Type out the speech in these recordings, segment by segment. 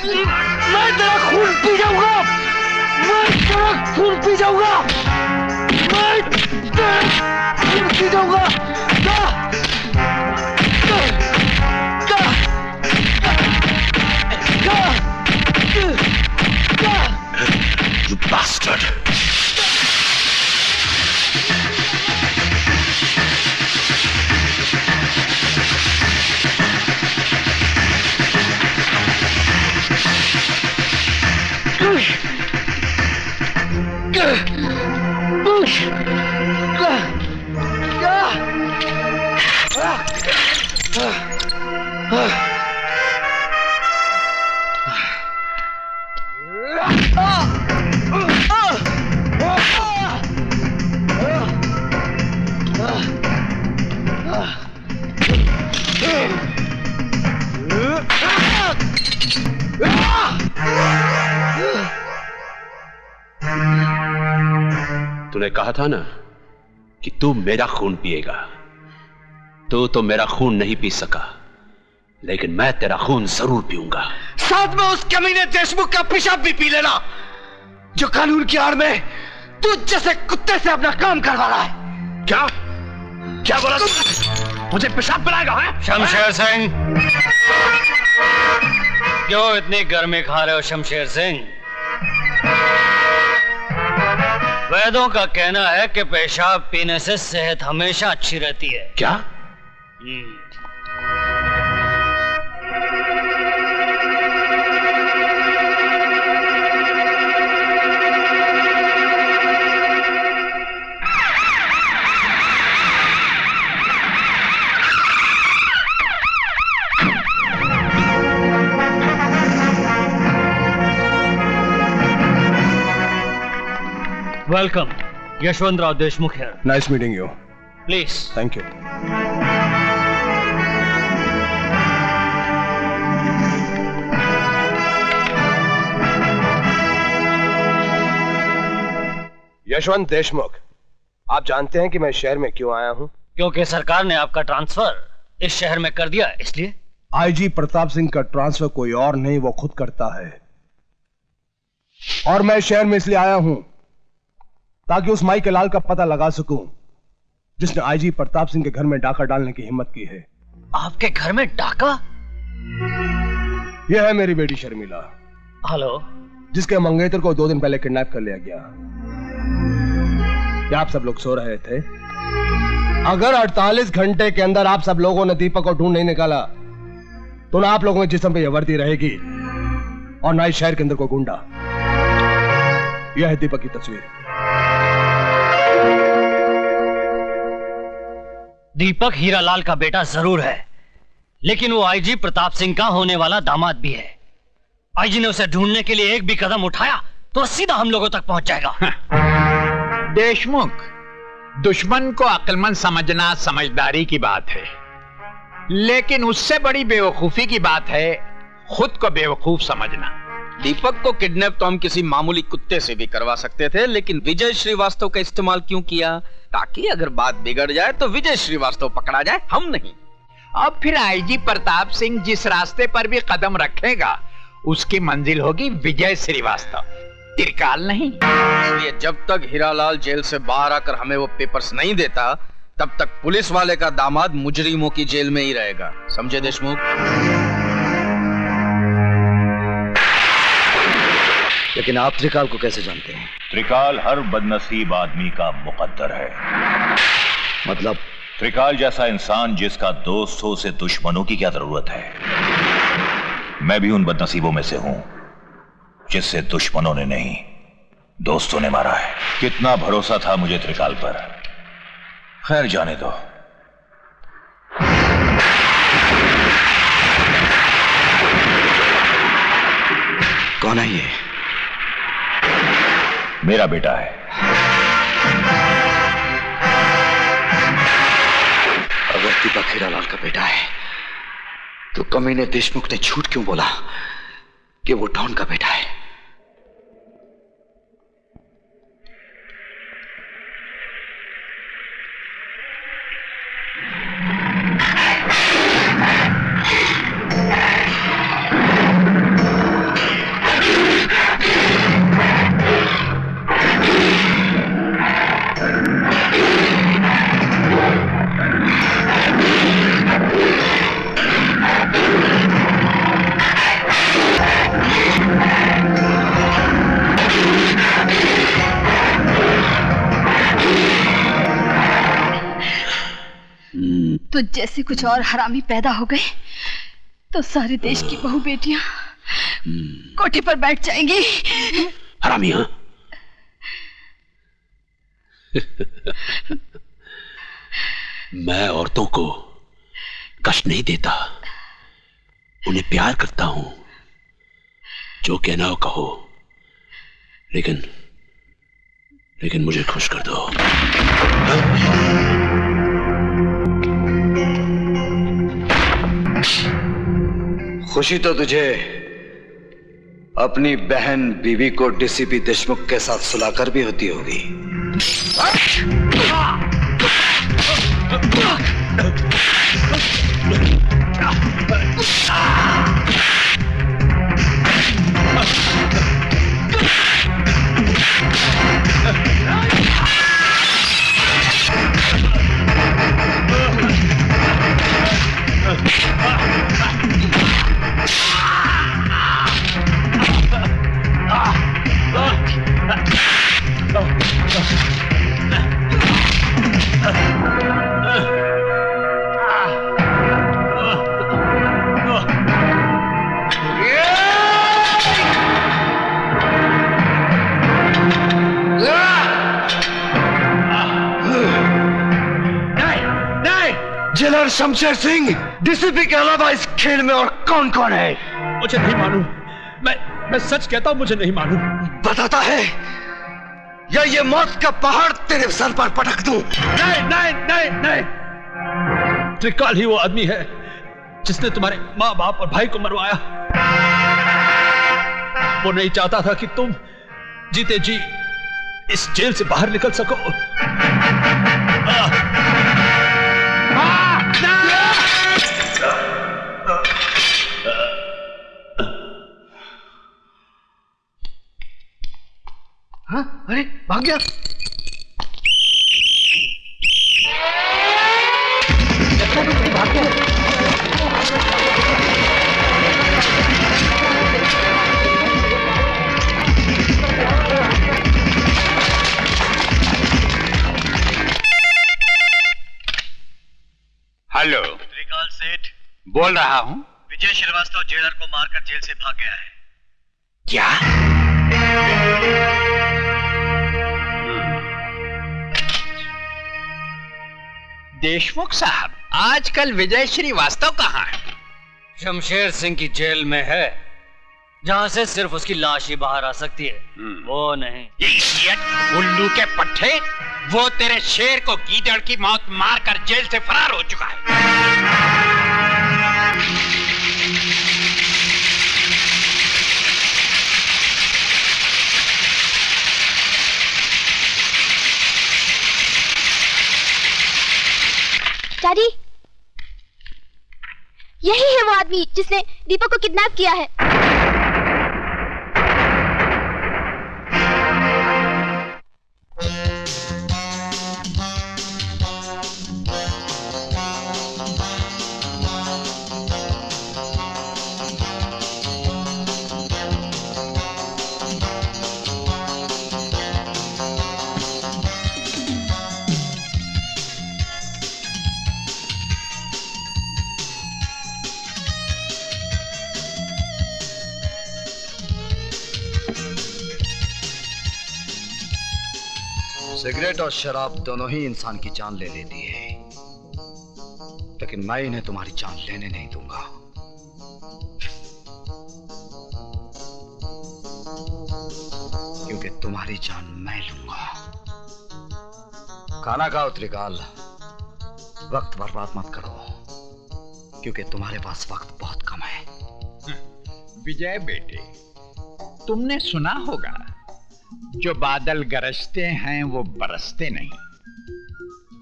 मैं तेरा खून पी जाऊंगा, मैं तेरा खून पी जाऊंगा, मैं तेरा खून पी जाऊंगा। You bastard! तूने कहा था ना कि तू मेरा खून पिएगा। तू तो मेरा खून नहीं पी सका, लेकिन मैं तेरा खून जरूर पीऊंगा। साथ में उस कमीने देशमुख का पेशाब भी पी लेना, जो कानून की आड़ में तू जैसे कुत्ते से अपना काम करवा रहा है। क्या क्या बोला तू? मुझे पेशाब पिलाएगा है? शमशेर सिंह, क्यों इतनी गर्मी खा रहे हो शमशेर सिंह? वैद्यों का कहना है कि पेशाब पीने से सेहत हमेशा अच्छी रहती है। क्या? Welcome, Yashwantrao Deshmukh here. Nice meeting you. Please. Thank you. Yashwant Deshmukh, आप जानते हैं कि मैं शहर में क्यों आया हूं? क्योंकि सरकार ने आपका ट्रांसफर इस शहर में कर दिया, इसलिए। आईजी प्रताप सिंह का ट्रांसफर कोई और नहीं, वो खुद करता है। और मैं शहर में इसलिए आया हूं ताकि उस माई के लाल का पता लगा सकूं जिसने आईजी प्रताप सिंह के घर में डाका डालने की हिम्मत की है। आपके घर में डाका? यह है मेरी बेटी शर्मिला। हेलो। जिसके मंगेतर को 2 दिन पहले किडनैप कर लिया गया। क्या आप सब लोग सो रहे थे? अगर 48 घंटे के अंदर आप सब लोगों ने दीपक को ढूंढ नहीं निकाला तो ना आप लोगों के जिस्म पे यह वर्दी रहेगी और ना इस शहर के अंदर कोई गुंडा। यह है दीपक की तस्वीर। दीपक हीरालाल का बेटा जरूर है, लेकिन वो आईजी प्रताप सिंह का होने वाला दामाद भी है। आईजी ने उसे ढूंढने के लिए एक भी कदम उठाया तो सीधा हम लोगों तक पहुंच जाएगा। देशमुख, दुश्मन को अक्लमंद समझना समझदारी की बात है, लेकिन उससे बड़ी बेवकूफी की बात है खुद को बेवकूफ समझना। दीपक को किडनैप तो हम किसी मामूली कुत्ते से भी करवा सकते थे, लेकिन विजय श्रीवास्तव का इस्तेमाल क्यों किया? ताकि अगर बात बिगड़ जाए तो विजय श्रीवास्तव पकड़ा जाए, हम नहीं। अब फिर आईजी प्रताप सिंह जिस रास्ते पर भी कदम रखेगा उसकी मंजिल होगी विजय श्रीवास्तव, त्रिकाल नहीं। इसलिए जब तक हीरालाल जेल से बाहर आकर हमें वो पेपर्स नहीं देता, तब तक पुलिस वाले का दामाद मुजरिमों की जेल में ही रहेगा। समझे देशमुख? लेकिन आप त्रिकाल को कैसे जानते हैं? त्रिकाल हर बदनसीब आदमी का मुकद्दर है। मतलब? त्रिकाल जैसा इंसान जिसका दोस्त हो उसे दुश्मनों की क्या जरूरत है? मैं भी उन बदनसीबों में से हूं जिससे दुश्मनों ने नहीं, दोस्तों ने मारा है। कितना भरोसा था मुझे त्रिकाल पर। खैर जाने दो। कौन है ये? मेरा बेटा है। अगर दीपक हीरालाल का बेटा है तो कमीने देशमुख ने झूठ क्यों बोला कि वो डॉन का बेटा है? तो जैसे कुछ और हरामी पैदा हो गए तो सारे देश की बहू बेटियां कोठी पर बैठ जाएंगी। हरामी? हाँ? मैं औरतों को कष्ट नहीं देता, उन्हें प्यार करता हूं। जो कहना हो कहो, लेकिन मुझे खुश कर दो। खुशी तो तुझे अपनी बहन बीवी को डीसीपी देशमुख के साथ सुलाकर भी होती होगी। जेलर शमशेर सिंह, डीसीपी के अलावा इस खेल में और कौन कौन है? मुझे नहीं मालूम। मैं सच कहता हूं, मुझे नहीं मालूम। बताता है या ये मौत का पहाड़ तेरे सर पर पटक दूं? नहीं। त्रिकाल ही वो आदमी है जिसने तुम्हारे माँ बाप और भाई को मरवाया। वो नहीं चाहता था कि तुम जीते जी इस जेल से बाहर निकल सको। हाँ? अरे भाग गया। भाग गया। हेलो, त्रिकाल सेठ बोल रहा हूं। विजय श्रीवास्तव जेलर को मारकर जेल से भाग गया है। क्या? देशमुख साहब, आजकल विजय श्रीवास्तव कहाँ है? शमशेर सिंह की जेल में है, जहां से सिर्फ उसकी लाश ही बाहर आ सकती है। वो नहीं। इडियट, उल्लू के पट्टे, वो तेरे शेर को गीदड़ की मौत मारकर जेल से फरार हो चुका है। डैडी, यही है वो आदमी जिसने दीपक को किडनैप किया है। सिगरेट और शराब दोनों ही इंसान की जान ले लेती है, लेकिन मैं इन्हें तुम्हारी जान लेने नहीं दूंगा। क्योंकि तुम्हारी जान मैं लूंगा। खाना खाओ त्रिकाल, वक्त बर्बाद मत करो, क्योंकि तुम्हारे पास वक्त बहुत कम है। विजय बेटे, तुमने सुना होगा, जो बादल गरजते हैं वो बरसते नहीं।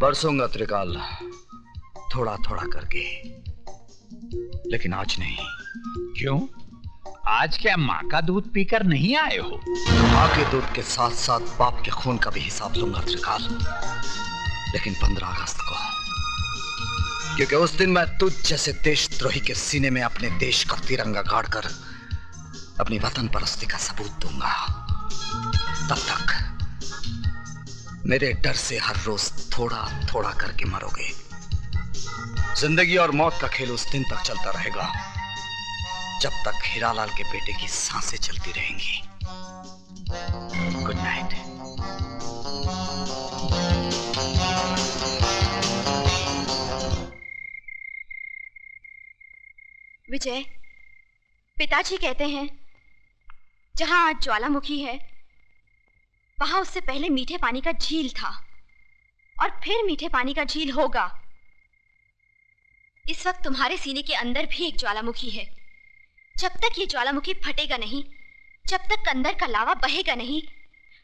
बरसूंगा त्रिकाल, थोड़ा थोड़ा करके, लेकिन आज नहीं। क्यों? आज क्या माँ का दूध पीकर नहीं आए हो? माँ के दूध के साथ साथ बाप के खून का भी हिसाब लूंगा त्रिकाल, लेकिन 15 अगस्त को, क्योंकि उस दिन मैं तुझ जैसे देशद्रोही के सीने में अपने देश का तिरंगा गाड़कर अपनी वतन परस्ती का सबूत दूंगा। तब तक मेरे डर से हर रोज थोड़ा थोड़ा करके मरोगे। जिंदगी और मौत का खेल उस दिन तक चलता रहेगा जब तक हीरालाल के बेटे की सांसें चलती रहेंगी। Good night. विजय, पिताजी कहते हैं जहां आज ज्वालामुखी है वहां उससे पहले मीठे पानी का झील था और फिर मीठे पानी का झील होगा। इस वक्त तुम्हारे सीने के अंदर भी एक ज्वालामुखी है। जब तक ये ज्वालामुखी फटेगा नहीं, जब तक अंदर का लावा बहेगा नहीं,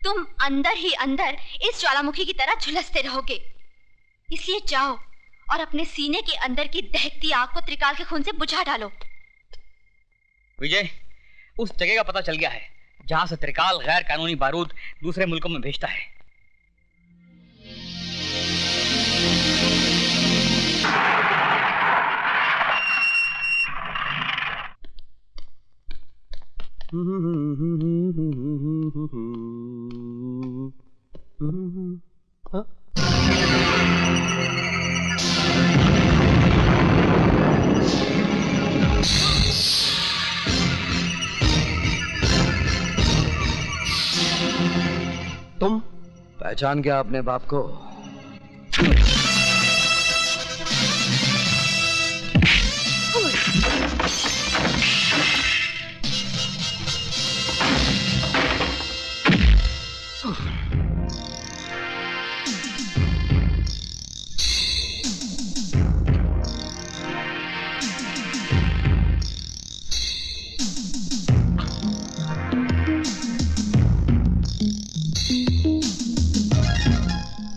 तुम अंदर ही अंदर इस ज्वालामुखी की तरह झुलसते रहोगे। इसलिए जाओ और अपने सीने के अंदर की दहकती आग को त्रिकाल के खून से बुझा डालो। विजय, उस जगह का पता चल गया है जहां से त्रिकाल गैर कानूनी बारूद दूसरे मुल्कों में भेजता है। तुम पहचान गया अपने बाप को?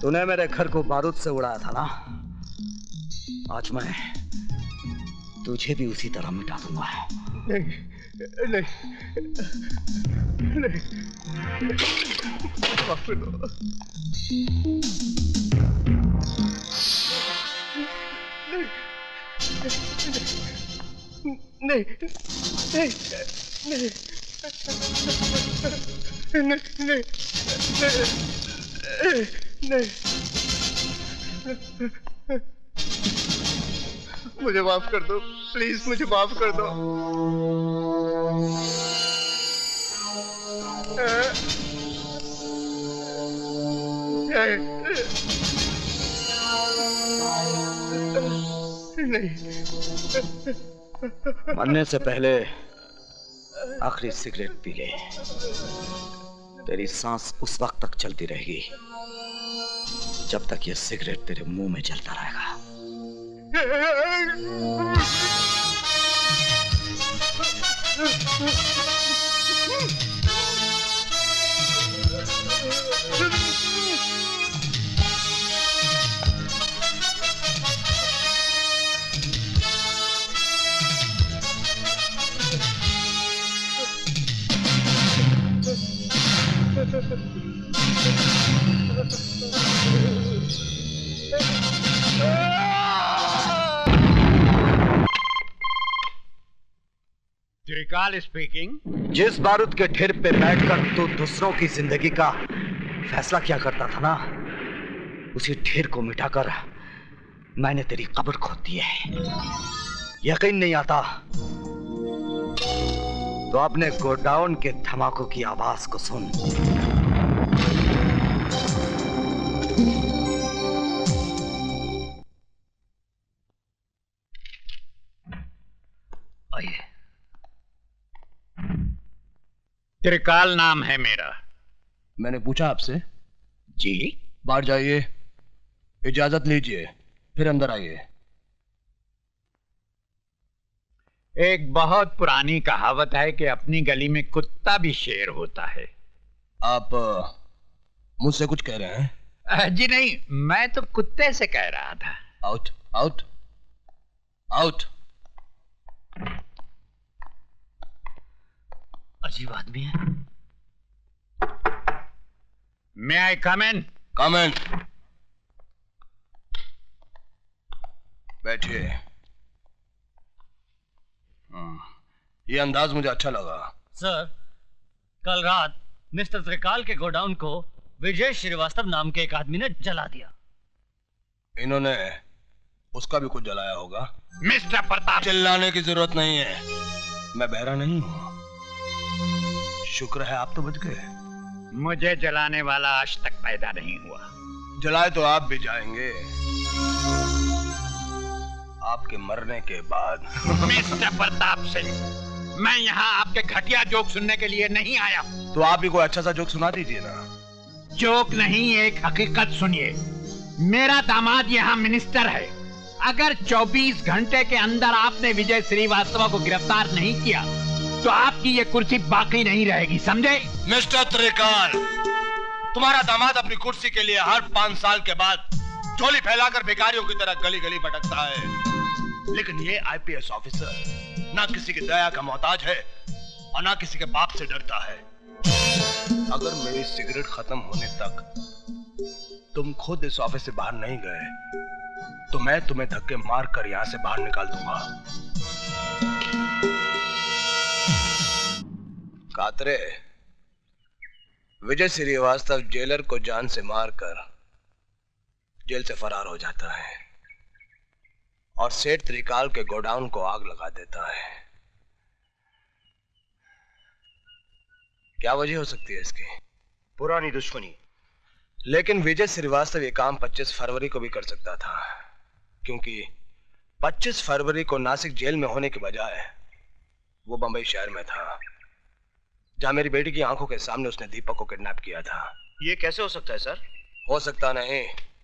तूने मेरे घर को बारूद से उड़ाया था ना, आज मैं तुझे भी उसी तरह मिटा दूंगा। नहीं, नहीं, नहीं, माफ कर दो। नहीं, नहीं, नहीं, नहीं, नहीं, नहीं, मुझे माफ कर दो, प्लीज मुझे माफ कर दो। नहीं, मरने से पहले आखिरी सिगरेट पी ले। तेरी सांस उस वक्त तक चलती रहेगी जब तक ये सिगरेट तेरे मुंह में जलता रहेगा। त्रिकाल स्पीकिंग। जिस बारूद के ढेर पे बैठकर तू दूसरों की जिंदगी का फैसला किया करता था ना, उसी ढेर को मिटाकर मैंने तेरी कब्र खोद दी है। यकीन नहीं आता तो अपने गोडाउन के धमाकों की आवाज को सुन। आइए। त्रिकाल नाम है मेरा। मैंने पूछा आपसे? जी। बाहर जाइए, इजाजत लीजिए, फिर अंदर आइए। एक बहुत पुरानी कहावत है कि अपनी गली में कुत्ता भी शेर होता है। आप मुझसे कुछ कह रहे हैं? जी नहीं, मैं तो कुत्ते से कह रहा था। Out, out, out. अजीब आदमी है। May I come in? कम इन। बैठिए। ये अंदाज मुझे अच्छा लगा। सर, कल रात मिस्टर त्रिकाल के गोडाउन को विजय श्रीवास्तव नाम के एक आदमी ने जला दिया। इन्होंने उसका भी कुछ जलाया होगा। मिस्टर प्रताप, चिल्लाने की जरूरत नहीं है, मैं बहरा नहीं हूं। शुक्र है आप तो बच गए। मुझे जलाने वाला आज तक पैदा नहीं हुआ। जलाए तो आप भी जाएंगे, आपके मरने के बाद। मिस्टर प्रताप सिंह, मैं यहाँ आपके घटिया जोक सुनने के लिए नहीं आया। तो आप भी कोई अच्छा सा जोक सुना दीजिए ना। जोक नहीं, एक हकीकत सुनिए। मेरा दामाद यहाँ मिनिस्टर है। अगर 24 घंटे के अंदर आपने विजय श्रीवास्तव को गिरफ्तार नहीं किया तो आपकी ये कुर्सी बाकी नहीं रहेगी, समझे? मिस्टर त्रिकाल, तुम्हारा दामाद अपनी कुर्सी के लिए हर 5 साल के बाद झोली फैलाकर भिखारियों की तरह गली गली भटकता है, लेकिन ये आईपीएस ऑफिसर ना किसी की दया का मोहताज है और ना किसी के बाप से डरता है। अगर मेरी सिगरेट खत्म होने तक तुम खुद इस ऑफिस से बाहर नहीं गए तो मैं तुम्हें धक्के मारकर यहां से बाहर निकाल दूंगा। कातरे, विजय श्रीवास्तव जेलर को जान से मारकर जेल से फरार हो जाता है और सेठ त्रिकाल के गोडाउन को आग लगा देता है। क्या वजह हो सकती है इसकी? पुरानी दुश्मनी। लेकिन विजय श्रीवास्तव ये काम 25 फरवरी को भी कर सकता था, क्योंकि 25 फरवरी को नासिक जेल में होने के बजाय वो बंबई शहर में था, जहां मेरी बेटी की आंखों के सामने उसने दीपक को किडनैप किया था। ये कैसे हो सकता है सर? हो सकता नहीं,